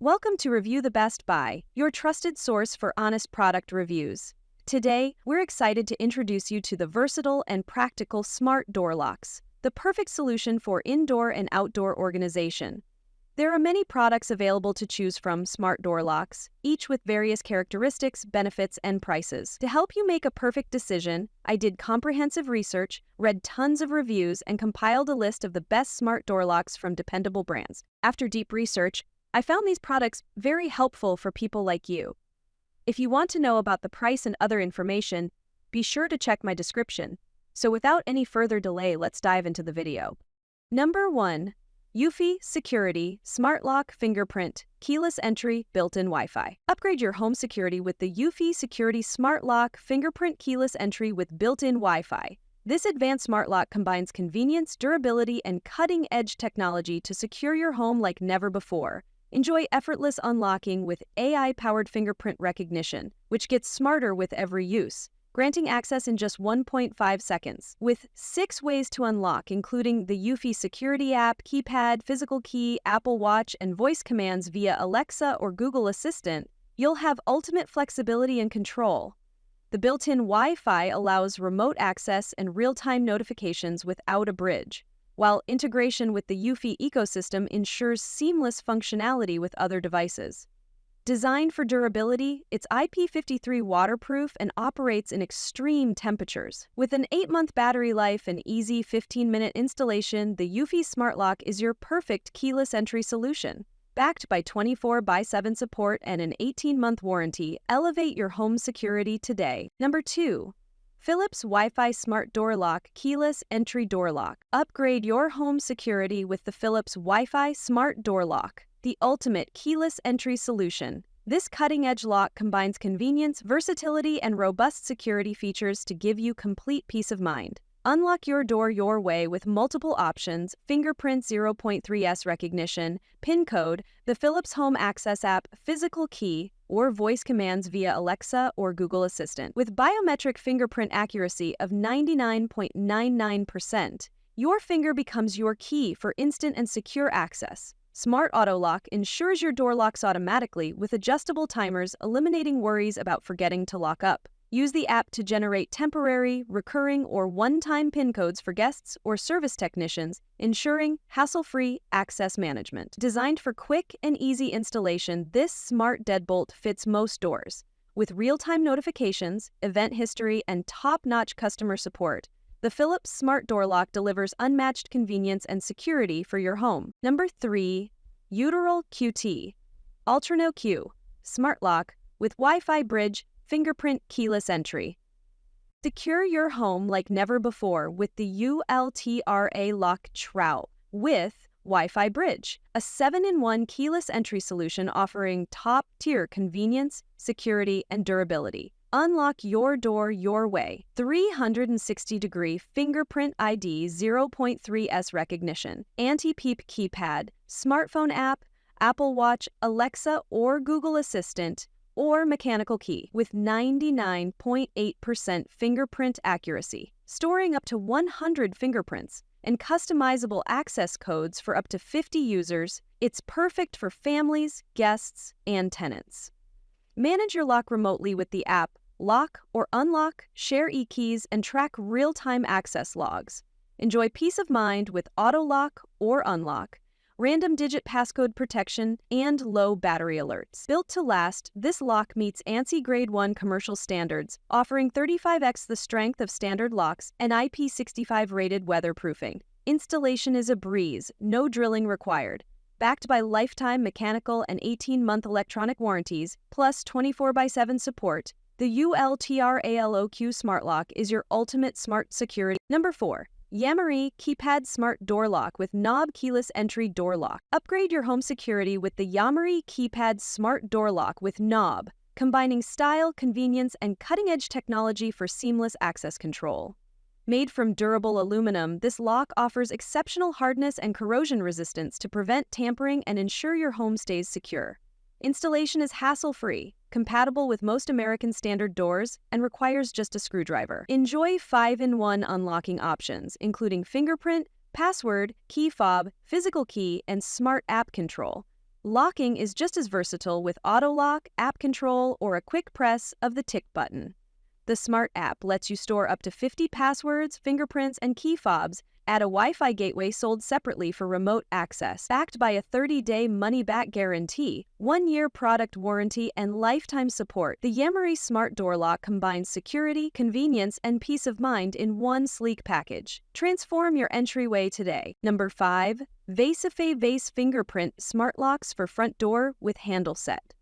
Welcome to Review the Best Buy, your trusted source for honest product reviews. Today, we're excited to introduce you to the versatile and practical smart door locks, the perfect solution for indoor and outdoor organization. There are many products available to choose from smart door locks, each with various characteristics, benefits, and prices. To help you make a perfect decision, I did comprehensive research, read tons of reviews, and compiled a list of the best smart door locks from dependable brands. After deep research, I found these products very helpful for people like you. If you want to know about the price and other information, be sure to check my description. So without any further delay, let's dive into the video. Number 1. eufy Security Smart Lock Fingerprint Keyless Entry Built-in Wi-Fi. Upgrade your home security with the eufy Security Smart Lock Fingerprint Keyless Entry with built-in Wi-Fi. This advanced smart lock combines convenience, durability, and cutting-edge technology to secure your home like never before. Enjoy effortless unlocking with AI-powered fingerprint recognition, which gets smarter with every use, granting access in just 1.5 seconds. With 6 ways to unlock, including the eufy Security app, Keypad, physical key, Apple Watch, and voice commands via Alexa or Google Assistant, you'll have ultimate flexibility and control. The built-in Wi-Fi allows remote access and real-time notifications without a bridge, while integration with the eufy ecosystem ensures seamless functionality with other devices. Designed for durability, it's IP53 waterproof and operates in extreme temperatures. With an 8-month battery life and easy 15-minute installation, the eufy Smart Lock is your perfect keyless entry solution. Backed by 24/7 support and an 18-month warranty, elevate your home security today. Number 2. Philips Wi-Fi Smart Door Lock Keyless Entry Door Lock. Upgrade your home security with the Philips Wi-Fi Smart Door Lock, the ultimate keyless entry solution. This cutting-edge lock combines convenience, versatility, and robust security features to give you complete peace of mind. Unlock your door your way with multiple options: Fingerprint 0.3S recognition, PIN code, the Philips Home Access app, physical key, or voice commands via Alexa or Google Assistant. With biometric fingerprint accuracy of 99.99%, your finger becomes your key for instant and secure access. Smart Auto Lock ensures your door locks automatically with adjustable timers, eliminating worries about forgetting to lock up. Use the app to generate temporary, recurring, or one-time PIN codes for guests or service technicians, ensuring hassle-free access management. Designed for quick and easy installation, this smart deadbolt fits most doors. With real-time notifications, event history, and top-notch customer support, the Philips Smart Door Lock delivers unmatched convenience and security for your home. Number 3. ULTRALOQ ULTRALOQ Smart Lock with Wi-Fi Bridge Fingerprint Keyless Entry. Secure your home like never before with the ULTRALOQ with Wi-Fi Bridge, a 7-in-1 keyless entry solution offering top-tier convenience, security, and durability. Unlock your door your way. 360-degree Fingerprint ID 0.3S recognition, anti-peep keypad, smartphone app, Apple Watch, Alexa or Google Assistant, or mechanical key with 99.8% fingerprint accuracy, storing up to 100 fingerprints, and customizable access codes for up to 50 users. It's perfect for families, guests, and tenants. Manage your lock remotely with the app, lock or unlock, share e-keys, and track real-time access logs. Enjoy peace of mind with auto lock or unlock, random digit passcode protection, and low battery alerts. Built to last, this lock meets ANSI Grade 1 commercial standards, offering 35x the strength of standard locks and IP65 rated weatherproofing. Installation is a breeze, no drilling required. Backed by lifetime mechanical and 18-month electronic warranties, plus 24/7 support, the ULTRALOQ Smart Lock is your ultimate smart security. Number 4. Yamiry Keypad Smart Door Lock with Knob Keyless Entry Door Lock. Upgrade your home security with the Yamiry Keypad Smart Door Lock with Knob, combining style, convenience, and cutting-edge technology for seamless access control. Made from durable aluminum, this lock offers exceptional hardness and corrosion resistance to prevent tampering and ensure your home stays secure. Installation is hassle-free, compatible with most American standard doors, and requires just a screwdriver. Enjoy 5-in-1 unlocking options, including fingerprint, password, key fob, physical key, and smart app control. Locking is just as versatile with auto lock, app control, or a quick press of the tick button. The Smart app lets you store up to 50 passwords, fingerprints, and key fobs. Add a Wi-Fi gateway sold separately for remote access, backed by a 30-day money-back guarantee, 1-year product warranty, and lifetime support. The Yamiry Smart Door Lock combines security, convenience, and peace of mind in one sleek package. Transform your entryway today. Number 5. Veise Fingerprint Smart Locks for Front Door with Handle Set.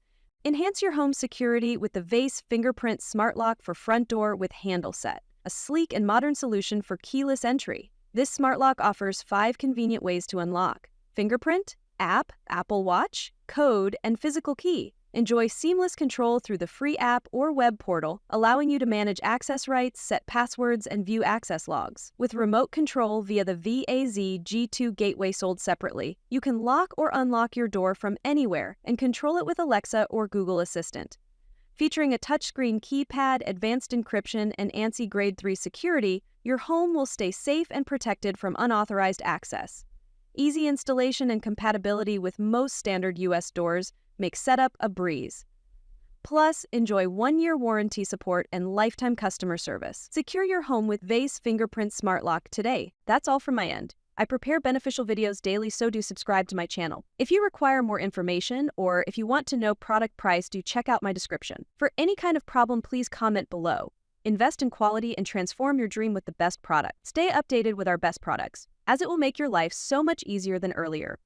Enhance your home security with the Veise Fingerprint Smart Lock for Front Door with Handle Set, a sleek and modern solution for keyless entry. This smart lock offers 5 convenient ways to unlock: fingerprint, app, Apple Watch, code, and physical key. Enjoy seamless control through the free app or web portal, allowing you to manage access rights, set passwords, and view access logs. With remote control via the Veise G2 gateway sold separately, you can lock or unlock your door from anywhere and control it with Alexa or Google Assistant. Featuring a touchscreen keypad, advanced encryption, and ANSI Grade 3 security, your home will stay safe and protected from unauthorized access. Easy installation and compatibility with most standard U.S. doors make setup a breeze. Plus, enjoy 1-year warranty support and lifetime customer service. Secure your home with Veise Fingerprint Smart Lock today. That's all from my end. I prepare beneficial videos daily, so do subscribe to my channel. If you require more information or if you want to know product price, do check out my description. For any kind of problem, please comment below. Invest in quality and transform your dream with the best product. Stay updated with our best products, as it will make your life so much easier than earlier.